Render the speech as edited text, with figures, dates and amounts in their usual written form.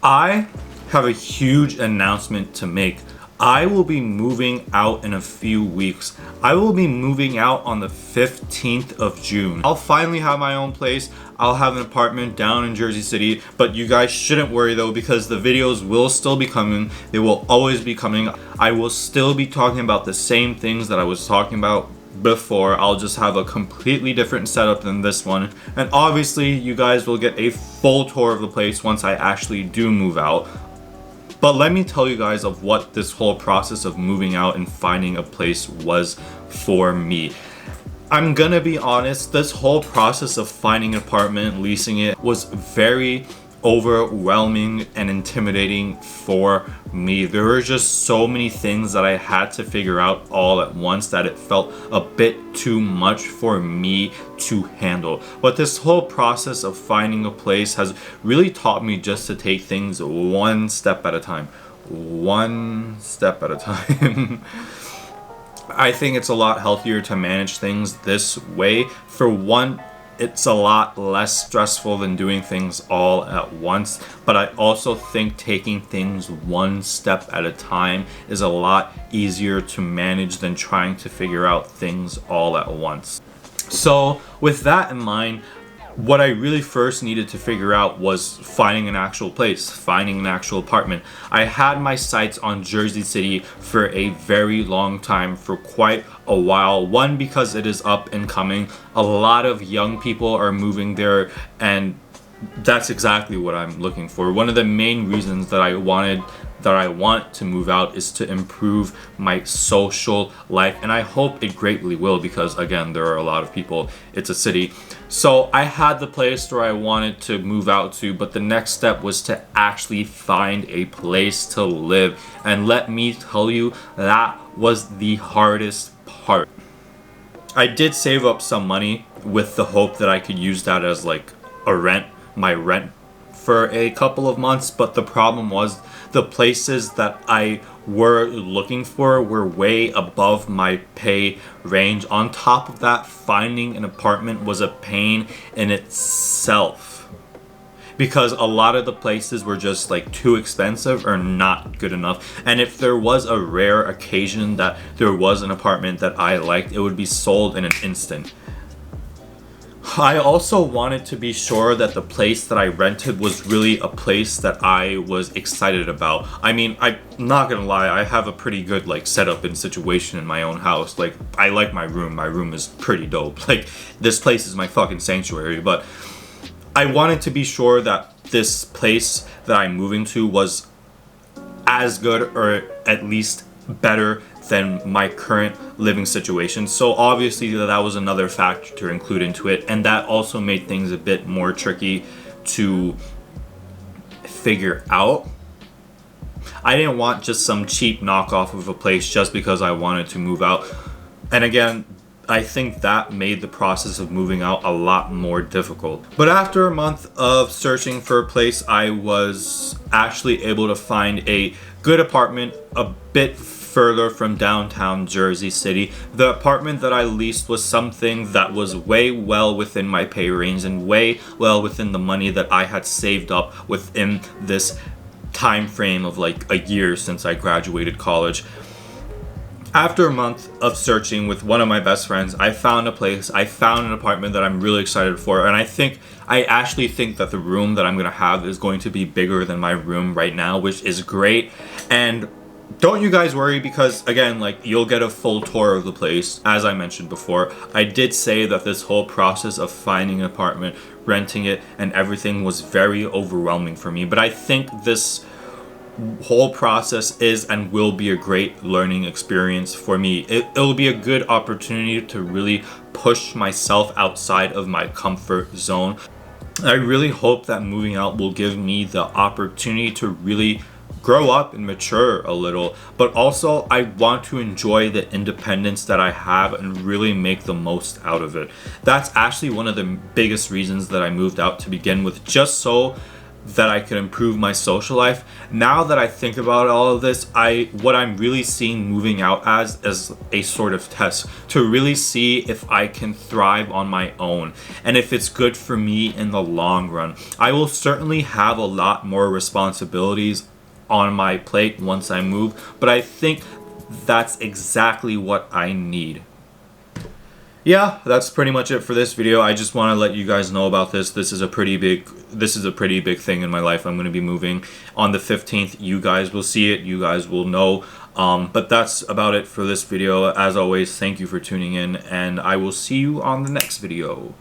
I have a huge announcement to make. I will be moving out in a few weeks. I will be moving out on the 15th of June. I'll finally have my own place. I'll have an apartment down in Jersey City, but you guys shouldn't worry though, because the videos will still be coming. They will always be coming. I will still be talking about the same things that I was talking about before. I'll just have a completely different setup than this one, and obviously you guys will get a full tour of the place once I actually do move out. But let me tell you guys of what this whole process of moving out and finding a place was for me. I'm gonna be honest, this whole process of finding an apartment, leasing it, was very overwhelming and intimidating for me. There were just so many things that I had to figure out all at once that it felt a bit too much for me to handle. But this whole process of finding a place has really taught me just to take things one step at a time. One step at a time. I think it's a lot healthier to manage things this way. For one, it's a lot less stressful than doing things all at once, but I also think taking things one step at a time is a lot easier to manage than trying to figure out things all at once. So with that in mind, what I really first needed to figure out was finding an actual place, finding an actual apartment. I had my sights on Jersey City for a very long time, for quite a while. One, because it is up and coming. A lot of young people are moving there, and that's exactly what I'm looking for. One of the main reasons that I want to move out is to improve my social life, and I hope it greatly will, because again, there are a lot of people. It's a city. So I had the place where I wanted to move out to, but the next step was to actually find a place to live. And let me tell you, that was the hardest part. I did save up some money with the hope that I could use that as like my rent for a couple of months, but the problem was the places that I were looking for were way above my pay range. On top of that, finding an apartment was a pain in itself, because a lot of the places were just like too expensive or not good enough. And if there was a rare occasion that there was an apartment that I liked, it would be sold in an instant. I also wanted to be sure that the place that I rented was really a place that I was excited about. I mean, I'm not gonna lie, I have a pretty good like setup and situation in my own house. Like, I like my room. My room is pretty dope. Like, this place is my fucking sanctuary. But I wanted to be sure that this place that I'm moving to was as good, or at least better, than my current living situation. So obviously that was another factor to include into it, and that also made things a bit more tricky to figure out. I didn't want just some cheap knockoff of a place just because I wanted to move out. And again, I think that made the process of moving out a lot more difficult. But after a month of searching for a place, I was actually able to find a good apartment a bit further from downtown Jersey City. The apartment that I leased was something that was way well within my pay range and way well within the money that I had saved up within this time frame of like a year since I graduated college. After a month of searching with one of my best friends, I found a place. I found an apartment that I'm really excited for, and I actually think that the room that I'm gonna have is going to be bigger than my room right now, which is great. And don't you guys worry, because again, like, you'll get a full tour of the place. As I mentioned before, I did say that this whole process of finding an apartment, renting it, and everything was very overwhelming for me. But I think this whole process is and will be a great learning experience for me. It'll be a good opportunity to really push myself outside of my comfort zone. I really hope that moving out will give me the opportunity to really grow up and mature a little, but also I want to enjoy the independence that I have and really make the most out of it. That's actually one of the biggest reasons that I moved out to begin with, just so that I could improve my social life. Now that I think about all of this, what I'm really seeing moving out as is a sort of test to really see if I can thrive on my own and if it's good for me in the long run. I will certainly have a lot more responsibilities on my plate once I move, but I think that's exactly what I need. Yeah, that's pretty much it for this video. I just want to let you guys know about this. This is a pretty big thing in my life. I'm going to be moving on the 15th. You guys will see it. You guys will know. But that's about it for this video. As always, thank you for tuning in, and I will see you on the next video.